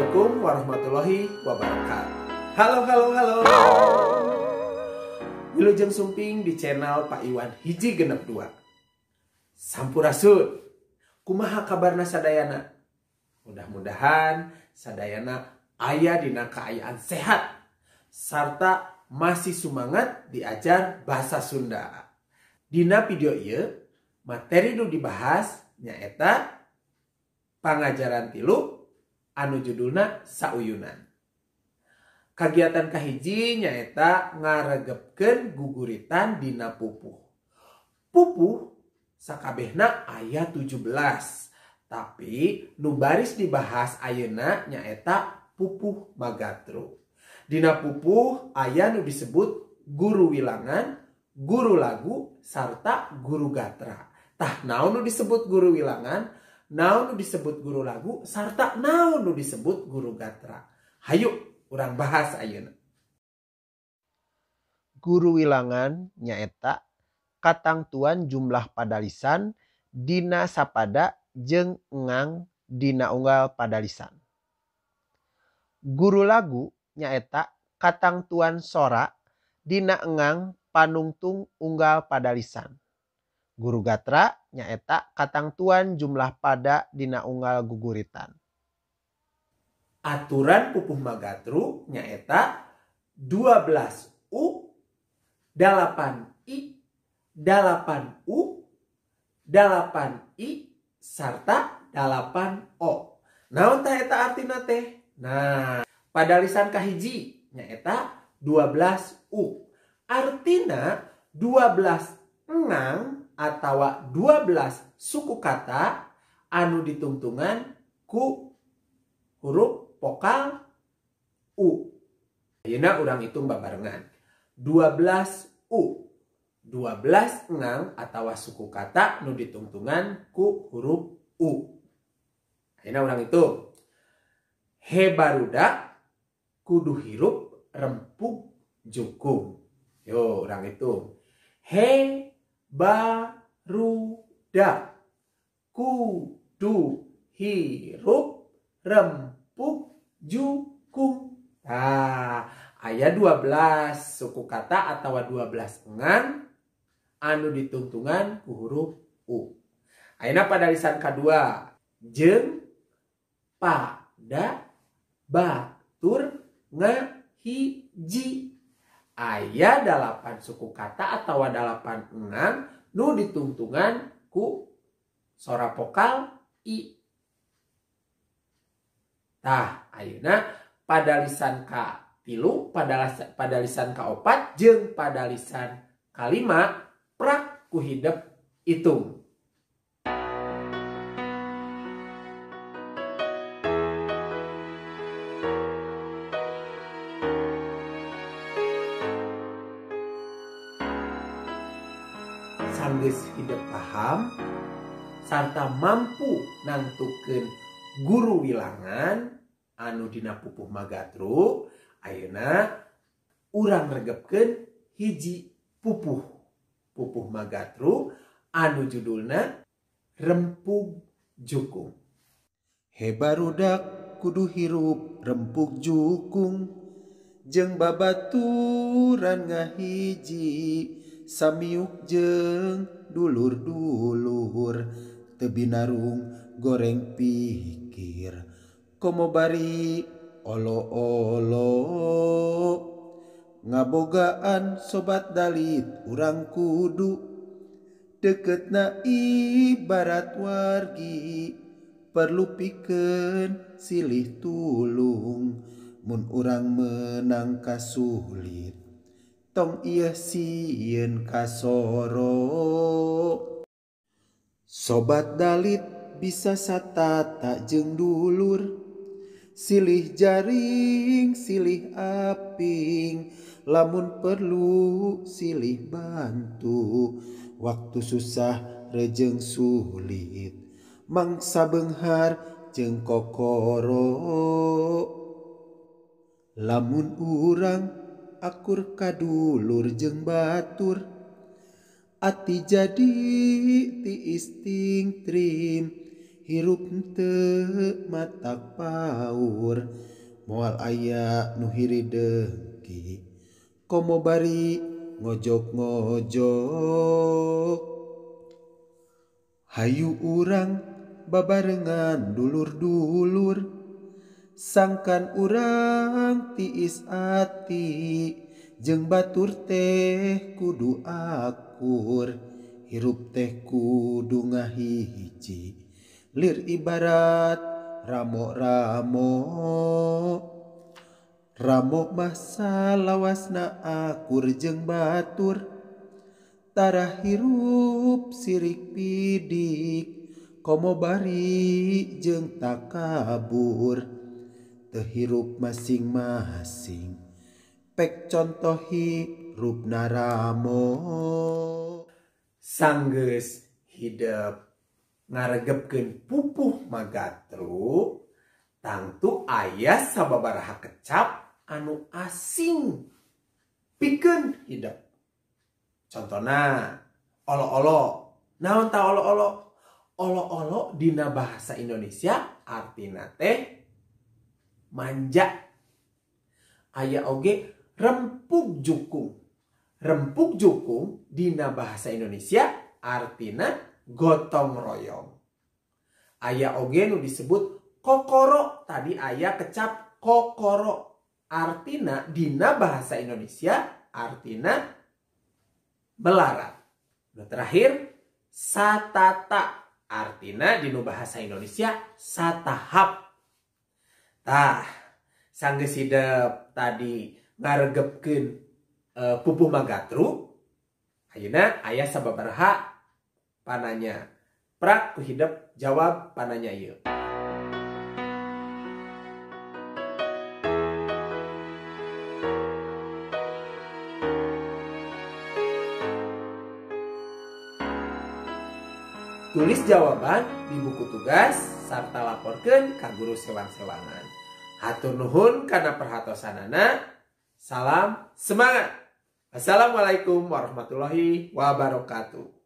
Assalamualaikum warahmatullahi wabarakatuh. Halo. Wilujeng sumping di channel Pak Iwan hiji genep 2. Sampurasun. Kumaha kabarna sadayana? Mudah-mudahan sadayana aya dina kaayaan sehat sarta masih semangat diajar bahasa Sunda. Dina video ieu materi nu dibahas nyaeta pangajaran tilu anu judulna sauyunan. Kagiatan kahiji nyaeta ngaregepkeun guguritan dina pupuh. Pupuh sakabehna aya 17. Tapi nu baris dibahas ayeuna nyaeta pupuh magatru. Dina pupuh aya nu disebut guru wilangan, guru lagu, sarta guru gatra. Tah naon nu disebut guru wilangan, naon nu disebut guru lagu, sarta naon nu disebut guru gatra. Hayu urang bahas ayeuna. Guru wilangan nyaeta katangtuan jumlah padalisan dina sapada jeung engang dina unggal padalisan. Guru lagu nyaeta katangtuan sora dina engang panungtung unggal padalisan. Guru gatra nyaeta katangtuan jumlah pada dina unggal guguritan. Aturan pupuh magatru nyaeta 12 U, 8 I, 8 U, 8 I, sarta 8 O. Naon tah eta artina teh? Nah, padalisan kahiji nyaeta 12 U. Artina 12 engang atawa 12 suku kata anu ditungtungan ku huruf vokal U. Ayeuna urang hitung babarengan. 12 U. 12 engang atawa suku kata nu ditungtungan ku huruf U. Ayeuna urang hitung. He barudak kudu hirup rempuk jukung. Yo urang hitung. He barudak kudu hirup rempuk jukung. Nah, aya 12 suku kata atau 12 engan anu ditungtungan ku huruf U. Ayeuna padalisan kadua jeung pada batur ngahiji. Aya 8 suku kata atau 8 engan nu ditungtungan ku sora vokal I. Tah, ayeuna padalisan ka-3, padalisan ka-4 jeung padalisan ka-5 prak ku hidep itung. Sanggeus hidep paham sarta mampu nangtukeun guru wilangan anu dina pupuh magatru, ayeuna urang regepkeun hiji pupuh magatru anu judulna rempuk jukung. He barudak kudu hirup rempuk jukung jeung babaturan ngahiji samiuk jeung dulur-dulur teu binarung goreng pikir komo bari olo-olo ngabogaan sobat dalit urang kudu deketna ibarat wargi perlu pikeun silih tulung mun urang menang kasulit tong ieu sieun kasoro. Sobat dalit bisa satata jeung dulur silih jaring silih aping lamun perlu silih bantu waktu susah rejeng sulit mangsa beunghar jeung kokoro. Lamun urang akur kadulur jeung batur ati jadi tiis ting trim hirup teu matak paur, moal aya nu hiri dengki, komo bari ngojok-ngojok. Hayu urang babarengan dulur-dulur, sangkan urang tiis ati, jeung batur teh kudu akur, hirup teh kudu ngahiji, lir ibarat ramo-ramo. Ramo mah salawasna akur jeung batur, tara hirup sirik pidik, komo bari jeung takabur, teu hirup masing-masing, pek contoh hirupna ramo. Sanggeus hidup ngaregepkeun pupuh magatru, tangtu aya sababaraha kecap anu asing pikeun hidup. Contohna olo-olo. Naon ta olo-olo? Olo-olo dina bahasa Indonesia artina teh manja. Aya oge rempuk jukung. Rempuk jukung dina bahasa Indonesia artina gotong royong. Aya oge nu disebut kokoro. Tadi aya kecap kokoro. Artina dina bahasa Indonesia artina belarat. Nu terakhir satata. Artina dina bahasa Indonesia satahap. Tah, sanggeus hidup tadi ngaregepkeun pupuh magatru, ayeuna aya sababaraha pananya. Prak ku hidup jawab pananya ieu. Tulis jawaban di buku tugas sarta laporkeun ka guru sewang-sewangan. Hatur nuhun kana perhatosanana. Salam semangat. Assalamualaikum warahmatullahi wabarakatuh.